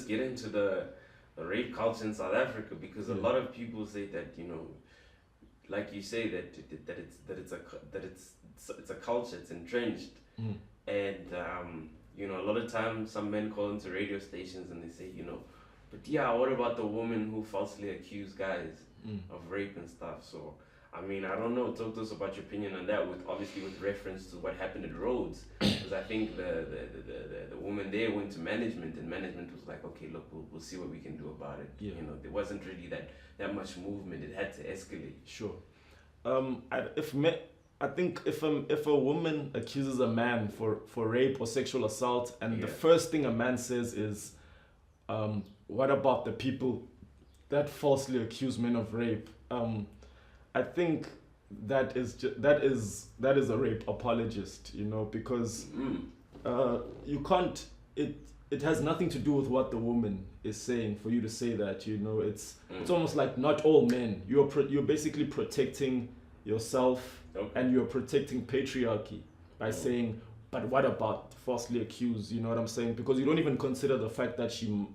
get into the rape culture in South Africa, because a lot of people say that, like you say, it's a culture, it's entrenched, and a lot of times some men call into radio stations and they say, but yeah, what about the women who falsely accuse guys of rape and stuff? So I mean, I don't know. Talk to us about your opinion on that, with reference to what happened at Rhodes, because I think the woman there went to management, and management was like, okay, look, we'll see what we can do about it. Yeah. There wasn't really that much movement. It had to escalate. Sure. I think if a woman accuses a man for rape or sexual assault, and the first thing a man says is, what about the people that falsely accuse men of rape? I think that is a rape apologist, because you can't. It has nothing to do with what the woman is saying for you to say that. It's almost like not all men. You're basically protecting yourself, and you're protecting patriarchy by saying, but what about falsely accused? You know what I'm saying? Because you don't even consider the fact that she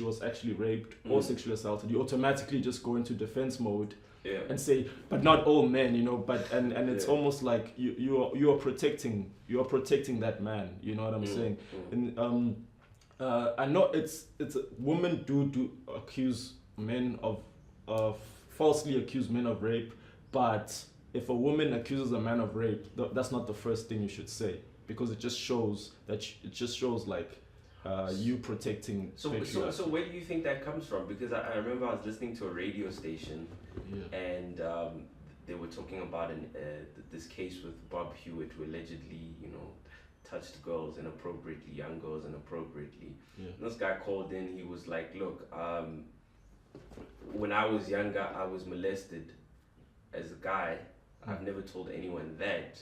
was actually raped or sexually assaulted. You automatically just go into defense mode. Yeah. And say, but not all men, but and it's almost like you are protecting that man, you know what I'm saying? And I know it's women do accuse men of falsely accuse men of rape, but if a woman accuses a man of rape, that's not the first thing you should say, because it just shows like you protecting. So where do you think that comes from? Because I remember I was listening to a radio station, and they were talking about this case with Bob Hewitt, who allegedly touched girls inappropriately, young girls inappropriately. And this guy called in. He was like, look, when I was younger, I was molested as a guy. I've never told anyone that,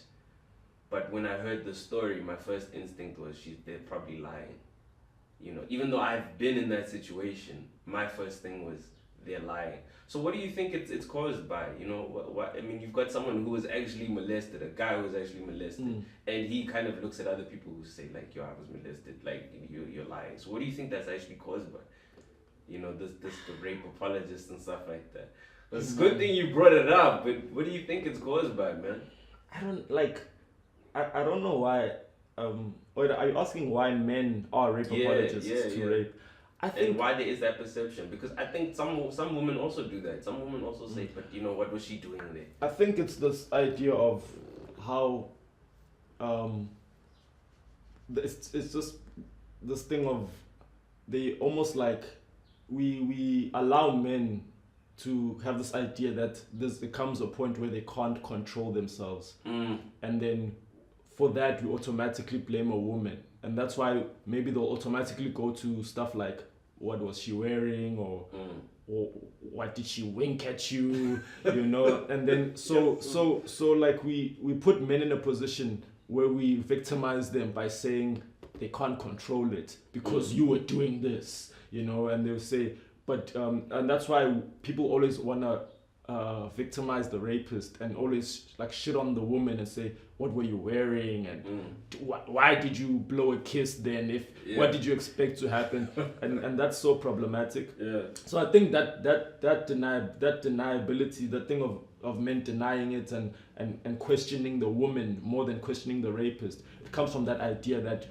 but when I heard the story, my first instinct was they're probably lying. Even though I've been in that situation, my first thing was they're lying. So what do you think it's caused by? What I mean, you've got someone who was actually molested, a guy who was actually molested, and he kind of looks at other people who say like, yo, I was molested, like you're lying. So what do you think that's actually caused by? The rape apologists and stuff like that. It's a good thing you brought it up, but what do you think it's caused by, man? I don't know why. Wait, are you asking why men are rape apologists to rape? I think, and why there is that perception, because I think some women also do that. Some women also say, but what was she doing there? I think it's this idea of how it's just this thing of they almost like we allow men to have this idea that there comes a point where they can't control themselves, and then for that we automatically blame a woman. And that's why maybe they'll automatically go to stuff like, what was she wearing, or what did she wink at you, and then so like we put men in a position where we victimize them by saying they can't control it because you were doing this, and they'll say, but and that's why people always wanna victimize the rapist and always like shit on the woman and say, what were you wearing, and why did you blow a kiss then, what did you expect to happen? and that's so problematic. So I think that deniability, that thing of men denying it and questioning the woman more than questioning the rapist, it comes from that idea that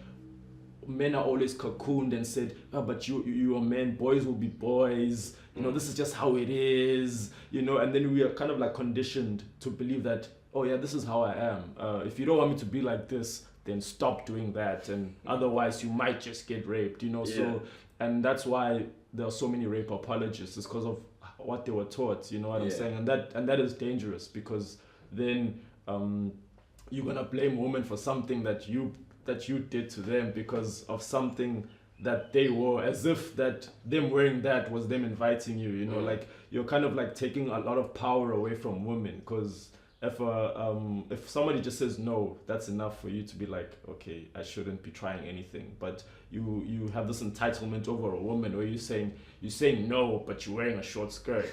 men are always cocooned and said, but you are men, boys will be boys, this is just how it is, and then we are kind of like conditioned to believe that, oh yeah, this is how I am. If you don't want me to be like this, then stop doing that, and otherwise you might just get raped, So, and that's why there are so many rape apologists. It's because of what they were taught, you know what I'm saying, and that is dangerous, because then you're gonna blame women for something that you did to them because of something that they wore, as if that them wearing that was them inviting you, like you're kind of like taking a lot of power away from women, because if somebody just says no, that's enough for you to be like, okay, I shouldn't be trying anything. But you have this entitlement over a woman, where you're saying no, but you're wearing a short skirt.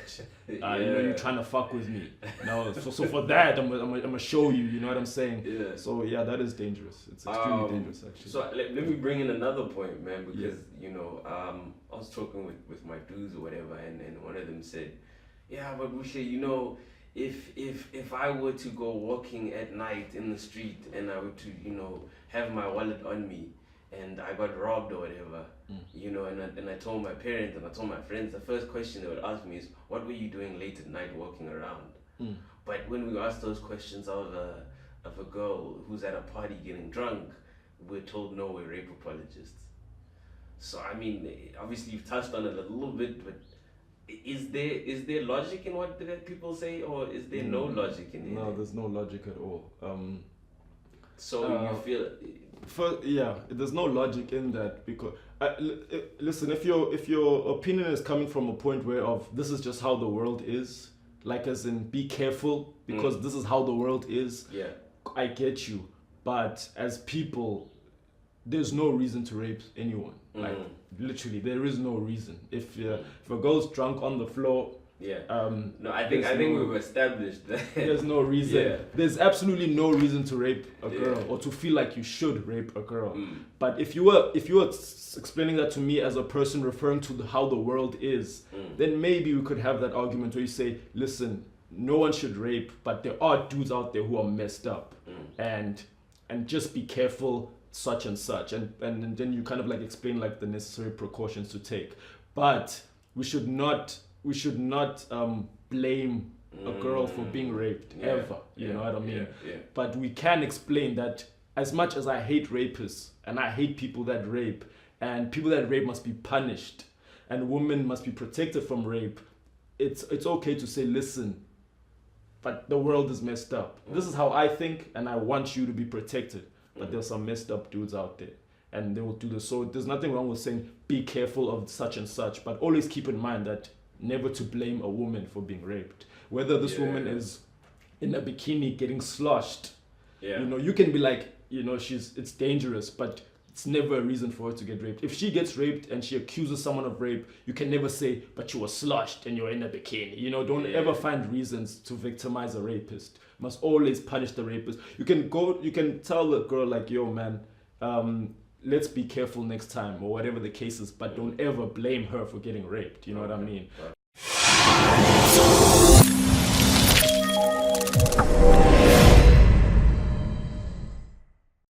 You're trying to fuck with me. No, so for that, I'm gonna show you. You know what I'm saying? Yeah. So yeah, that is dangerous. It's extremely dangerous, actually. So let me bring in another point, man, because I was talking with my dudes or whatever, and one of them said, yeah, but Bushe, if I were to go walking at night in the street and I were to, have my wallet on me and I got robbed or whatever, and I told my parents and I told my friends, the first question they would ask me is, what were you doing late at night walking around? But when we ask those questions of a girl who's at a party getting drunk, we're told, no, we're rape apologists. So, I mean, obviously you've touched on it a little bit, but is there logic in what people say, or is there no logic in it? No, there's no logic at all. So you feel there's no logic in that, because listen, if your opinion is coming from a point where this is just how the world is, like as in be careful because this is how the world is. Yeah, I get you, but as people, there's no reason to rape anyone. Like literally, there is no reason. If a girl's drunk on the floor, I think we've established that there's no reason. Yeah. There's absolutely no reason to rape a girl or to feel like you should rape a girl. But if you were explaining that to me as a person referring to how the world is, then maybe we could have that argument where you say, listen, no one should rape, but there are dudes out there who are messed up, and just be careful, such and such, and then you kind of like explain like the necessary precautions to take. But we should not blame a girl for being raped ever. You know what I mean? But we can explain that as much as I hate rapists and I hate people that rape, and people that rape must be punished and women must be protected from rape, it's okay to say, listen, but the world is messed up. This is how I think, and I want you to be protected. But there's some messed up dudes out there, and they will do this. So there's nothing wrong with saying be careful of such and such, but always keep in mind that never to blame a woman for being raped. Whether this woman is in a bikini getting sloshed, you can be like, it's dangerous, but it's never a reason for her to get raped. If she gets raped and she accuses someone of rape, you can never say, but you were sloshed and you're in a bikini. Don't ever find reasons to victimize a rapist. Must always punish the rapist. You can tell the girl like, yo man, let's be careful next time, or whatever the case is, but don't ever blame her for getting raped. You know what I mean?